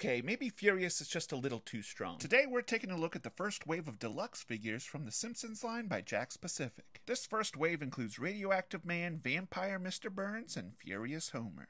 Okay, maybe Furious is just a little too strong. Today we're taking a look at the first wave of deluxe figures from the Simpsons line by Jakks Pacific. This first wave includes Radioactive Man, Vampire Mr. Burns, and Furious Homer.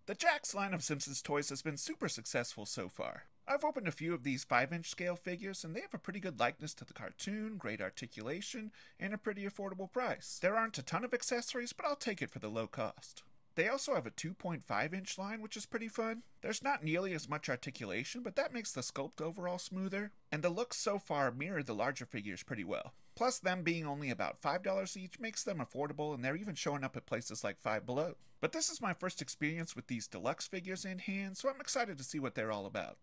The Jakks line of Simpsons toys has been super successful so far. I've opened a few of these 5-inch scale figures and they have a pretty good likeness to the cartoon, great articulation, and a pretty affordable price. There aren't a ton of accessories, but I'll take it for the low cost. They also have a 2.5-inch line, which is pretty fun. There's not nearly as much articulation, but that makes the sculpt overall smoother, and the looks so far mirror the larger figures pretty well. Plus, them being only about $5 each makes them affordable, and they're even showing up at places like Five Below. But this is my first experience with these deluxe figures in hand, so I'm excited to see what they're all about.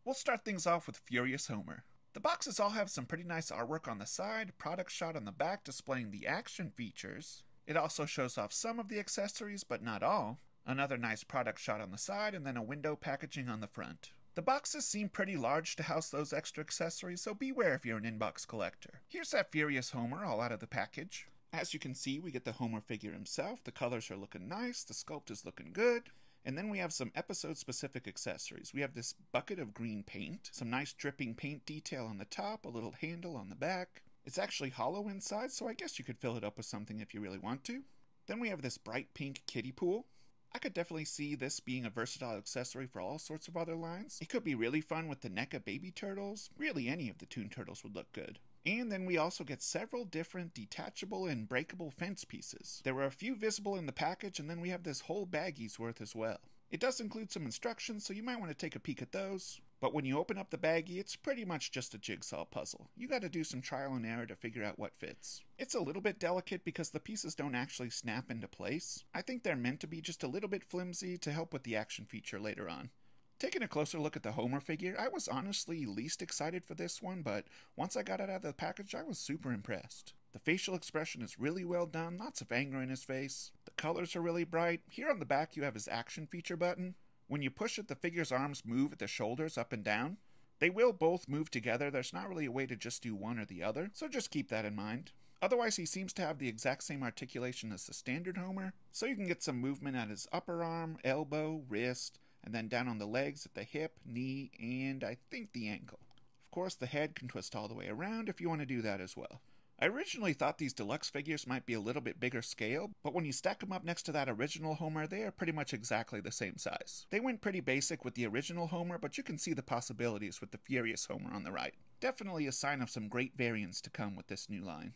We'll start things off with Furious Homer. The boxes all have some pretty nice artwork on the side, product shot on the back displaying the action features. It also shows off some of the accessories, but not all. Another nice product shot on the side, and then a window packaging on the front. The boxes seem pretty large to house those extra accessories, so beware if you're an inbox collector. Here's that Furious Homer all out of the package. As you can see, we get the Homer figure himself. The colors are looking nice, the sculpt is looking good. And then we have some episode-specific accessories. We have this bucket of green paint, some nice dripping paint detail on the top, a little handle on the back. It's actually hollow inside, so I guess you could fill it up with something if you really want to. Then we have this bright pink kiddie pool. I could definitely see this being a versatile accessory for all sorts of other lines. It could be really fun with the NECA baby turtles. Really, any of the Toon Turtles would look good. And then we also get several different detachable and breakable fence pieces. There were a few visible in the package, and then we have this whole baggie's worth as well. It does include some instructions, so you might want to take a peek at those. But when you open up the baggie, it's pretty much just a jigsaw puzzle. You gotta do some trial and error to figure out what fits. It's a little bit delicate because the pieces don't actually snap into place. I think they're meant to be just a little bit flimsy to help with the action feature later on. Taking a closer look at the Homer figure, I was honestly least excited for this one, but once I got it out of the package, I was super impressed. The facial expression is really well done, lots of anger in his face. The colors are really bright. Here on the back you have his action feature button. When you push it, the figure's arms move at the shoulders up and down. They will both move together. There's not really a way to just do one or the other, so just keep that in mind. Otherwise, he seems to have the exact same articulation as the standard Homer, so you can get some movement at his upper arm, elbow, wrist, and then down on the legs at the hip, knee, and I think the ankle. Of course, the head can twist all the way around if you want to do that as well. I originally thought these deluxe figures might be a little bit bigger scale, but when you stack them up next to that original Homer, they are pretty much exactly the same size. They went pretty basic with the original Homer, but you can see the possibilities with the Furious Homer on the right. Definitely a sign of some great variants to come with this new line.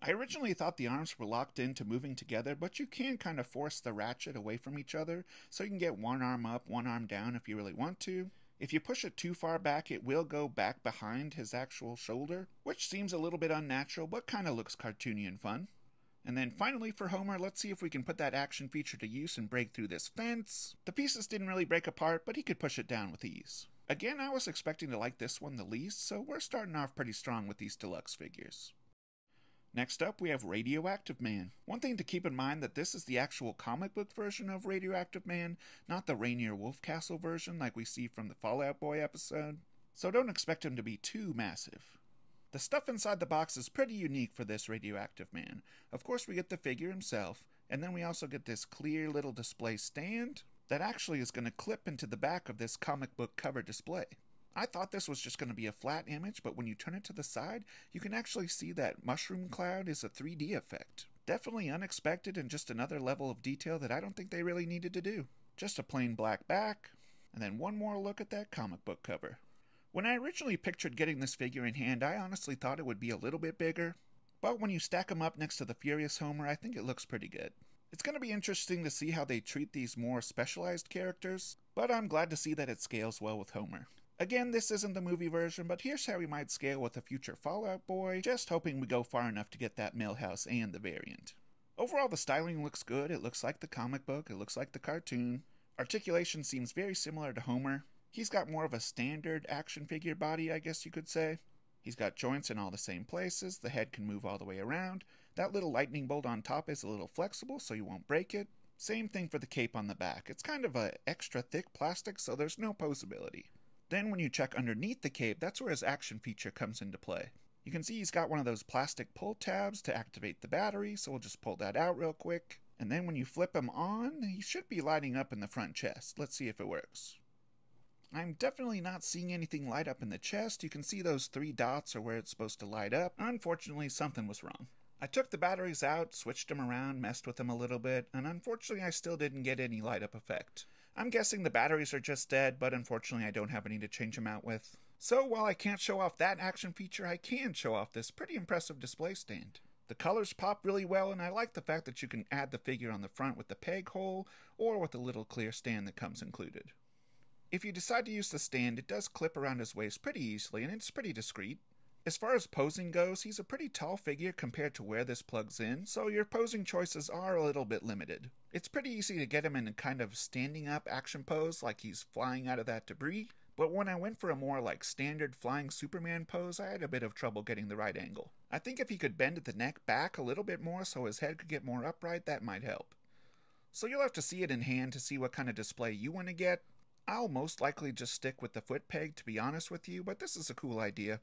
I originally thought the arms were locked into moving together, but you can kind of force the ratchet away from each other, so you can get one arm up, one arm down if you really want to. If you push it too far back, it will go back behind his actual shoulder, which seems a little bit unnatural, but kind of looks cartoony and fun. And then finally for Homer, let's see if we can put that action feature to use and break through this fence. The pieces didn't really break apart, but he could push it down with ease. Again, I was expecting to like this one the least, so we're starting off pretty strong with these deluxe figures. Next up, we have Radioactive Man. One thing to keep in mind that this is the actual comic book version of Radioactive Man, not the Rainier Wolfcastle version like we see from the Fall Out Boy episode, so don't expect him to be too massive. The stuff inside the box is pretty unique for this Radioactive Man. Of course, we get the figure himself, and then we also get this clear little display stand that actually is going to clip into the back of this comic book cover display. I thought this was just going to be a flat image, but when you turn it to the side, you can actually see that mushroom cloud is a 3D effect. Definitely unexpected and just another level of detail that I don't think they really needed to do. Just a plain black back, and then one more look at that comic book cover. When I originally pictured getting this figure in hand, I honestly thought it would be a little bit bigger, but when you stack them up next to the Furious Homer, I think it looks pretty good. It's going to be interesting to see how they treat these more specialized characters, but I'm glad to see that it scales well with Homer. Again, this isn't the movie version, but here's how we might scale with a future Fall Out Boy, just hoping we go far enough to get that Milhouse and the variant. Overall, the styling looks good. It looks like the comic book, it looks like the cartoon. Articulation seems very similar to Homer. He's got more of a standard action figure body, I guess you could say. He's got joints in all the same places, the head can move all the way around. That little lightning bolt on top is a little flexible so you won't break it. Same thing for the cape on the back. It's kind of a extra thick plastic, so there's no posability. Then when you check underneath the cape, that's where his action feature comes into play. You can see he's got one of those plastic pull tabs to activate the battery, so we'll just pull that out real quick. And then when you flip him on, he should be lighting up in the front chest. Let's see if it works. I'm definitely not seeing anything light up in the chest. You can see those 3 dots are where it's supposed to light up. Unfortunately, something was wrong. I took the batteries out, switched them around, messed with them a little bit, and unfortunately I still didn't get any light up effect. I'm guessing the batteries are just dead, but unfortunately I don't have any to change them out with. So while I can't show off that action feature, I can show off this pretty impressive display stand. The colors pop really well, and I like the fact that you can add the figure on the front with the peg hole, or with a little clear stand that comes included. If you decide to use the stand, it does clip around his waist pretty easily, and it's pretty discreet. As far as posing goes, he's a pretty tall figure compared to where this plugs in, so your posing choices are a little bit limited. It's pretty easy to get him in a kind of standing up action pose like he's flying out of that debris, but when I went for a more like standard flying Superman pose, I had a bit of trouble getting the right angle. I think if he could bend the neck back a little bit more so his head could get more upright, that might help. So you'll have to see it in hand to see what kind of display you want to get. I'll most likely just stick with the foot peg, to be honest with you, but this is a cool idea.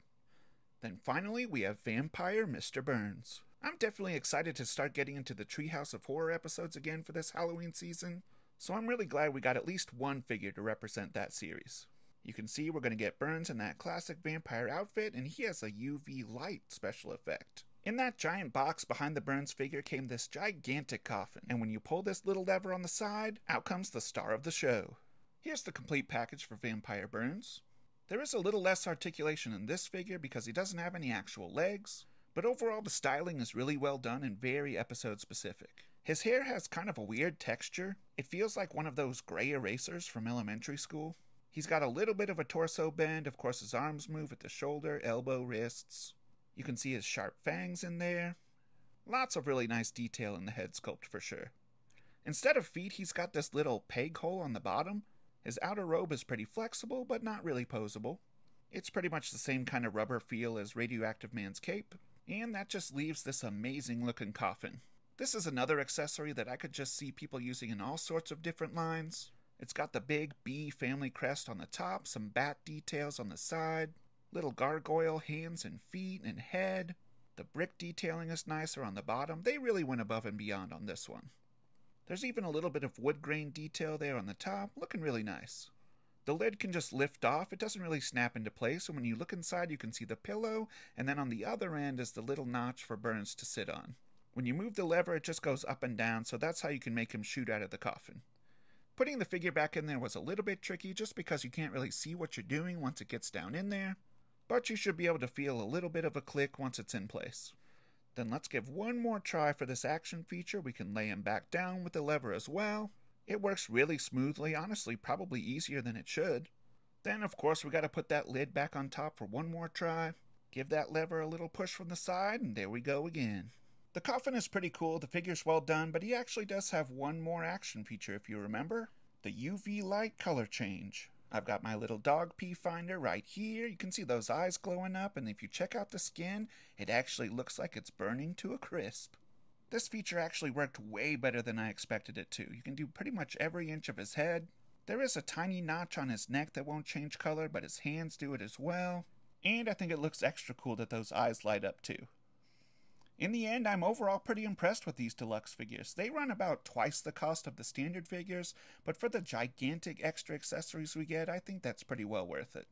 Then finally, we have Vampire Mr. Burns. I'm definitely excited to start getting into the Treehouse of Horror episodes again for this Halloween season, so I'm really glad we got at least one figure to represent that series. You can see we're going to get Burns in that classic vampire outfit, and he has a UV light special effect. In that giant box behind the Burns figure came this gigantic coffin, and when you pull this little lever on the side, out comes the star of the show. Here's the complete package for Vampire Burns. There is a little less articulation in this figure because he doesn't have any actual legs, but overall the styling is really well done and very episode specific. His hair has kind of a weird texture. It feels like one of those gray erasers from elementary school. He's got a little bit of a torso bend. Of course his arms move at the shoulder, elbow, wrists. You can see his sharp fangs in there. Lots of really nice detail in the head sculpt for sure. Instead of feet, he's got this little peg hole on the bottom. His outer robe is pretty flexible, but not really posable. It's pretty much the same kind of rubber feel as Radioactive Man's cape, and that just leaves this amazing looking coffin. This is another accessory that I could just see people using in all sorts of different lines. It's got the big B family crest on the top, some bat details on the side, little gargoyle hands and feet and head. The brick detailing is nicer on the bottom. They really went above and beyond on this one. There's even a little bit of wood grain detail there on the top, looking really nice. The lid can just lift off, it doesn't really snap into place, and when you look inside you can see the pillow, and then on the other end is the little notch for Burns to sit on. When you move the lever it just goes up and down, so that's how you can make him shoot out of the coffin. Putting the figure back in there was a little bit tricky just because you can't really see what you're doing once it gets down in there, but you should be able to feel a little bit of a click once it's in place. Then let's give one more try for this action feature. We can lay him back down with the lever as well. It works really smoothly, honestly probably easier than it should. Then of course we got to put that lid back on top for one more try. Give that lever a little push from the side and there we go again. The coffin is pretty cool, the figure's well done, but he actually does have one more action feature if you remember. The UV light color change. I've got my little dog pee finder right here. You can see those eyes glowing up, and if you check out the skin, it actually looks like it's burning to a crisp. This feature actually worked way better than I expected it to. You can do pretty much every inch of his head. There is a tiny notch on his neck that won't change color, but his hands do it as well. And I think it looks extra cool that those eyes light up too. In the end, I'm overall pretty impressed with these deluxe figures. They run about twice the cost of the standard figures, but for the gigantic extra accessories we get, I think that's pretty well worth it.